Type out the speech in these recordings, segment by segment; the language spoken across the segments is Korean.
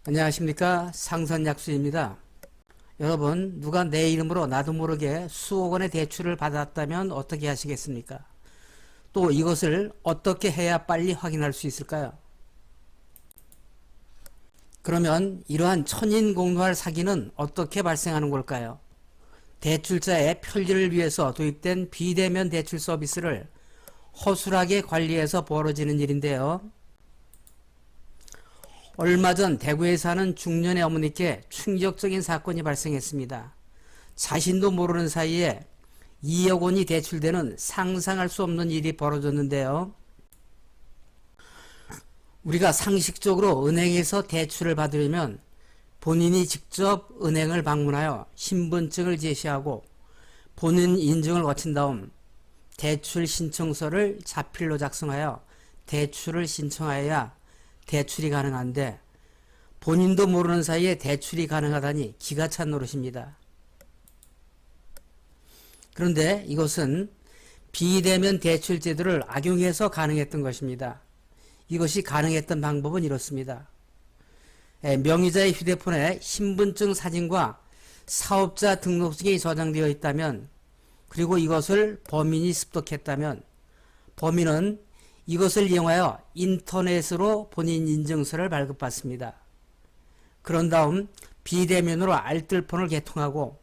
안녕하십니까, 상선약수입니다. 여러분, 누가 내 이름으로 나도 모르게 수억 원의 대출을 받았다면 어떻게 하시겠습니까? 또 이것을 어떻게 해야 빨리 확인할 수 있을까요? 그러면 이러한 천인공노할 사기는 어떻게 발생하는 걸까요? 대출자의 편리를 위해서 도입된 비대면 대출 서비스를 허술하게 관리해서 벌어지는 일인데요. 얼마 전 대구에 사는 중년의 어머니께 충격적인 사건이 발생했습니다. 자신도 모르는 사이에 2억 원이 대출되는 상상할 수 없는 일이 벌어졌는데요. 우리가 상식적으로 은행에서 대출을 받으려면 본인이 직접 은행을 방문하여 신분증을 제시하고 본인 인증을 거친 다음 대출 신청서를 자필로 작성하여 대출을 신청하여야 대출이 가능한데, 본인도 모르는 사이에 대출이 가능하다니 기가 찬 노릇입니다. 그런데 이것은 비대면 대출 제도를 악용해서 가능했던 것입니다. 이것이 가능했던 방법은 이렇습니다. 명의자의 휴대폰에 신분증 사진과 사업자 등록증이 저장되어 있다면, 그리고 이것을 범인이 습득했다면, 범인은 이것을 이용하여 인터넷으로 본인 인증서를 발급받습니다. 그런 다음 비대면으로 알뜰폰을 개통하고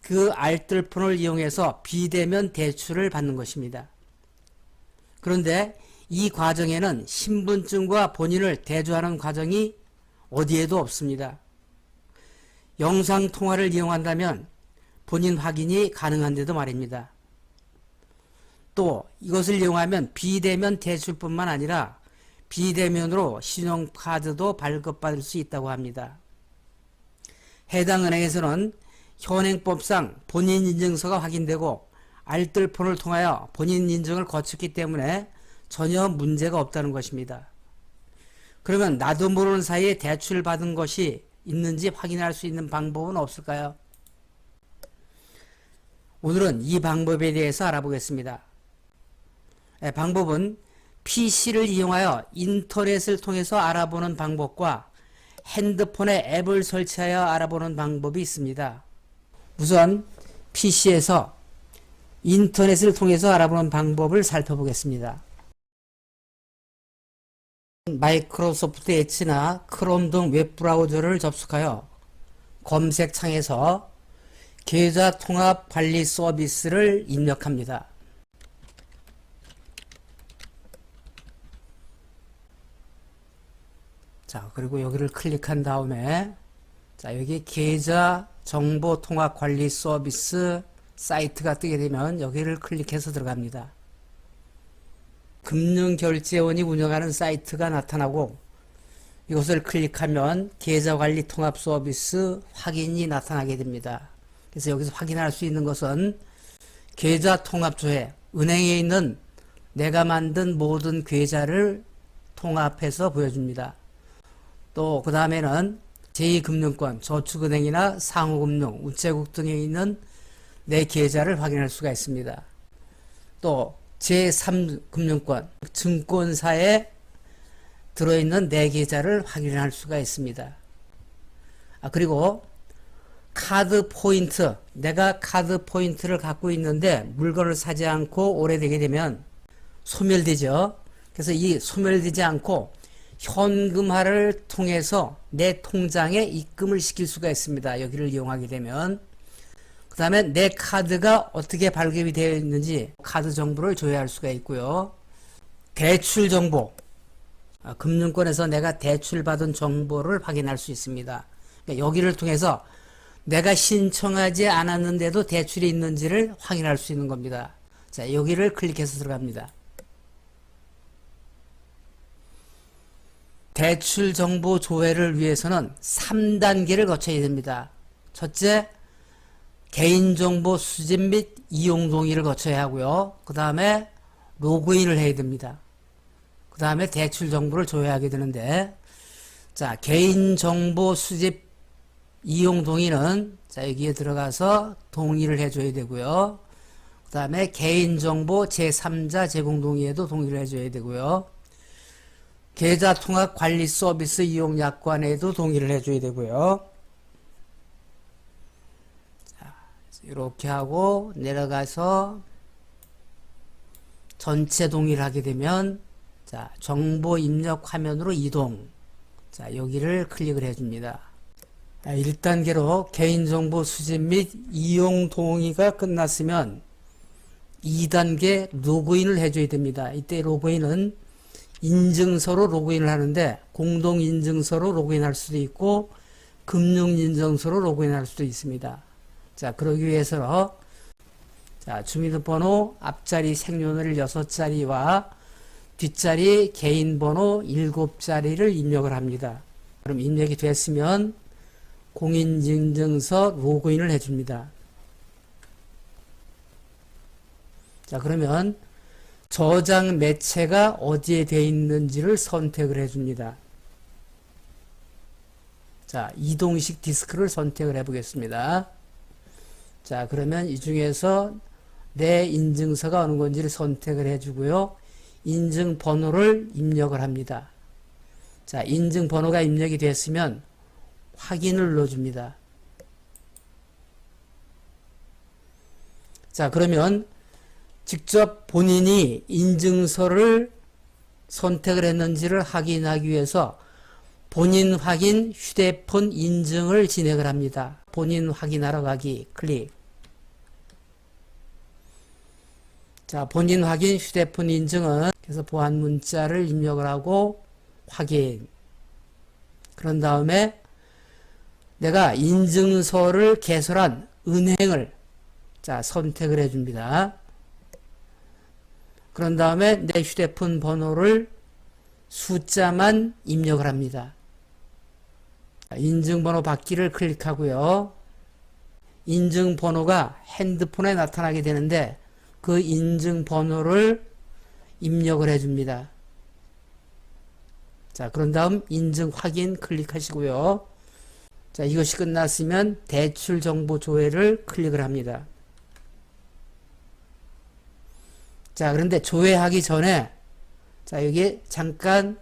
그 알뜰폰을 이용해서 비대면 대출을 받는 것입니다. 그런데 이 과정에는 신분증과 본인을 대조하는 과정이 어디에도 없습니다. 영상통화를 이용한다면 본인 확인이 가능한데도 말입니다. 또 이것을 이용하면 비대면 대출뿐만 아니라 비대면으로 신용카드도 발급받을 수 있다고 합니다. 해당 은행에서는 현행법상 본인 인증서가 확인되고 알뜰폰을 통하여 본인 인증을 거쳤기 때문에 전혀 문제가 없다는 것입니다. 그러면 나도 모르는 사이에 대출을 받은 것이 있는지 확인할 수 있는 방법은 없을까요? 오늘은 이 방법에 대해서 알아보겠습니다. 방법은 PC를 이용하여 인터넷을 통해서 알아보는 방법과 핸드폰에 앱을 설치하여 알아보는 방법이 있습니다. 우선 PC에서 인터넷을 통해서 알아보는 방법을 살펴보겠습니다. 마이크로소프트 엣지나 크롬 등 웹브라우저를 접속하여 검색창에서 계좌 통합 관리 서비스를 입력합니다. 자, 그리고 여기를 클릭한 다음에 여기 계좌 정보 통합 관리 서비스 사이트가 뜨게 되면 여기를 클릭해서 들어갑니다. 금융결제원이 운영하는 사이트가 나타나고 이것을 클릭하면 계좌관리 통합 서비스 확인이 나타나게 됩니다. 그래서 여기서 확인할 수 있는 것은 계좌 통합 조회, 은행에 있는 내가 만든 모든 계좌를 통합해서 보여줍니다. 또 그 다음에는 제2금융권, 저축은행이나 상호금융, 우체국 등에 있는 내 계좌를 확인할 수가 있습니다. 또 제3금융권, 증권사에 들어있는 내 계좌를 확인할 수가 있습니다. 그리고 카드 포인트, 내가 카드 포인트를 갖고 있는데 물건을 사지 않고 오래되게 되면 소멸되죠. 그래서 이 소멸되지 않고 현금화를 통해서 내 통장에 입금을 시킬 수가 있습니다. 여기를 이용하게 되면. 그 다음에 내 카드가 어떻게 발급이 되어 있는지 카드 정보를 조회할 수가 있고요. 대출 정보, 금융권에서 내가 대출 받은 정보를 확인할 수 있습니다. 그러니까 여기를 통해서 내가 신청하지 않았는데도 대출이 있는지를 확인할 수 있는 겁니다. 자, 여기를 클릭해서 들어갑니다. 대출 정보 조회를 위해서는 3단계를 거쳐야 됩니다. 첫째, 개인정보 수집 및 이용 동의를 거쳐야 하고요. 그 다음에 로그인을 해야 됩니다. 그 다음에 대출 정보를 조회하게 되는데, 자, 개인정보 수집 이용 동의는 여기에 들어가서 동의를 해줘야 되고요. 그 다음에 개인정보 제3자 제공 동의에도 동의를 해줘야 되고요. 계좌통합관리 서비스 이용 약관에도 동의를 해줘야 되고요. 자, 이렇게 하고 내려가서 전체 동의를 하게 되면 자, 정보 입력 화면으로 이동. 자, 여기를 클릭을 해줍니다. 1단계로 개인정보 수집 및 이용 동의가 끝났으면 2단계 로그인을 해줘야 됩니다. 이때 로그인은 인증서로 로그인을 하는데 공동인증서로 로그인할 수도 있고 금융인증서로 로그인할 수도 있습니다. 자, 그러기 위해서 자, 주민등록번호 앞자리 생년월일 6자리와 뒷자리 개인번호 7자리를 입력을 합니다. 그럼 입력이 됐으면 공인인증서 로그인을 해줍니다. 자, 그러면 저장 매체가 어디에 되어 있는지를 선택을 해줍니다. 자, 이동식 디스크를 선택을 해보겠습니다. 자, 그러면 이 중에서 내 인증서가 어느 건지를 선택을 해주고요. 인증번호를 입력을 합니다. 자, 인증번호가 입력이 됐으면 확인을 눌러줍니다. 자, 그러면 직접 본인이 인증서를 선택을 했는지를 확인하기 위해서 본인 확인 휴대폰 인증을 진행을 합니다. 본인 확인하러 가기 클릭. 자, 본인 확인 휴대폰 인증은 그래서 보안 문자를 입력을 하고 확인. 그런 다음에 내가 인증서를 개설한 은행을 자, 선택을 해줍니다. 그런 다음에 내 휴대폰 번호를 숫자만 입력을 합니다. 인증번호 받기를 클릭하고요. 인증번호가 핸드폰에 나타나게 되는데 그 인증번호를 입력을 해줍니다. 자, 그런 다음 인증 확인 클릭하시고요. 자, 이것이 끝났으면 대출 정보 조회를 클릭을 합니다. 자, 그런데 조회하기 전에 자, 여기 잠깐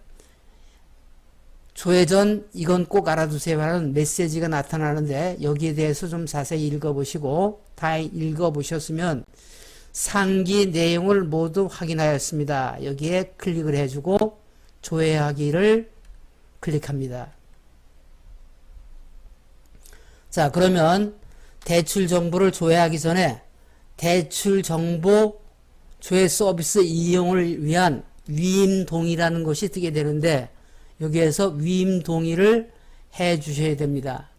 조회 전 이건 꼭 알아두세요 하는 메시지가 나타나는데 여기에 대해서 좀 자세히 읽어보시고 다 읽어보셨으면 상기 내용을 모두 확인하였습니다. 여기에 클릭을 해주고 조회하기를 클릭합니다. 자, 그러면 대출 정보를 조회하기 전에 대출 정보 조회 서비스 이용을 위한 위임 동의라는 것이 뜨게 되는데 여기에서 위임 동의를 해 주셔야 됩니다.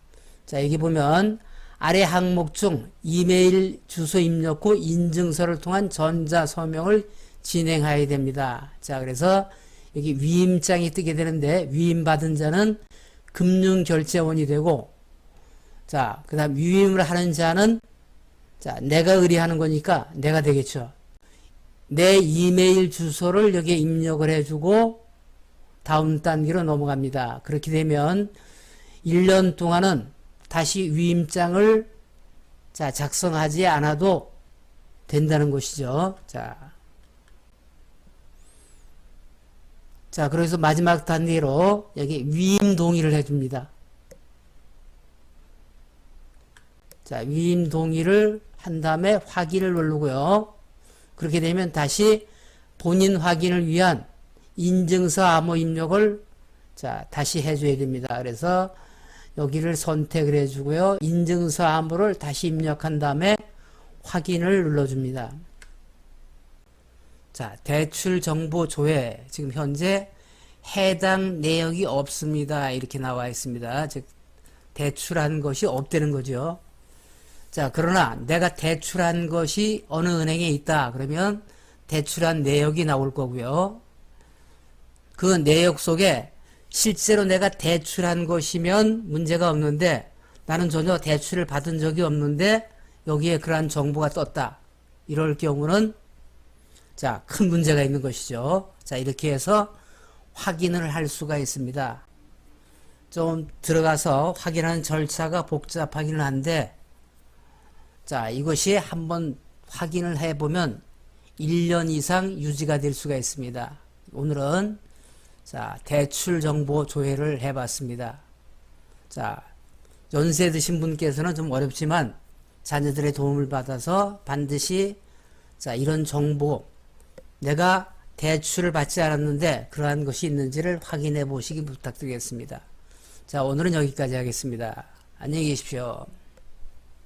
자, 여기 보면 아래 항목 중 이메일 주소 입력 후 인증서를 통한 전자 서명을 진행해야 됩니다. 자, 그래서 여기 위임장이 뜨게 되는데 위임받은 자는 금융결제원이 되고 자, 그 다음 위임을 하는 자는 자, 내가 의뢰하는 거니까 내가 되겠죠. 내 이메일 주소를 여기에 입력을 해주고 다음 단계로 넘어갑니다. 그렇게 되면 1년 동안은 다시 위임장을 자, 작성하지 않아도 된다는 것이죠. 자, 그래서 마지막 단계로 여기 위임 동의를 해줍니다. 자, 위임 동의를 한 다음에 확인을 누르고요. 그렇게 되면 다시 본인 확인을 위한 인증서 암호 입력을 자, 다시 해줘야 됩니다. 그래서 여기를 선택을 해주고요. 인증서 암호를 다시 입력한 다음에 확인을 눌러줍니다. 자, 대출 정보 조회 지금 현재 해당 내역이 없습니다. 이렇게 나와 있습니다. 즉 대출한 것이 없다는 거죠. 자, 그러나 내가 대출한 것이 어느 은행에 있다. 그러면 대출한 내역이 나올 거고요. 그 내역 속에 실제로 내가 대출한 것이면 문제가 없는데 나는 전혀 대출을 받은 적이 없는데 여기에 그러한 정보가 떴다. 이럴 경우는 자, 큰 문제가 있는 것이죠. 자, 이렇게 해서 확인을 할 수가 있습니다. 좀 들어가서 확인하는 절차가 복잡하기는 한데 자, 이것이 한번 확인을 해보면 1년 이상 유지가 될 수가 있습니다. 오늘은 자, 대출 정보 조회를 해봤습니다. 자, 연세 드신 분께서는 좀 어렵지만 자녀들의 도움을 받아서 반드시 자, 이런 정보, 내가 대출을 받지 않았는데 그러한 것이 있는지를 확인해 보시기 부탁드리겠습니다. 자, 오늘은 여기까지 하겠습니다. 안녕히 계십시오.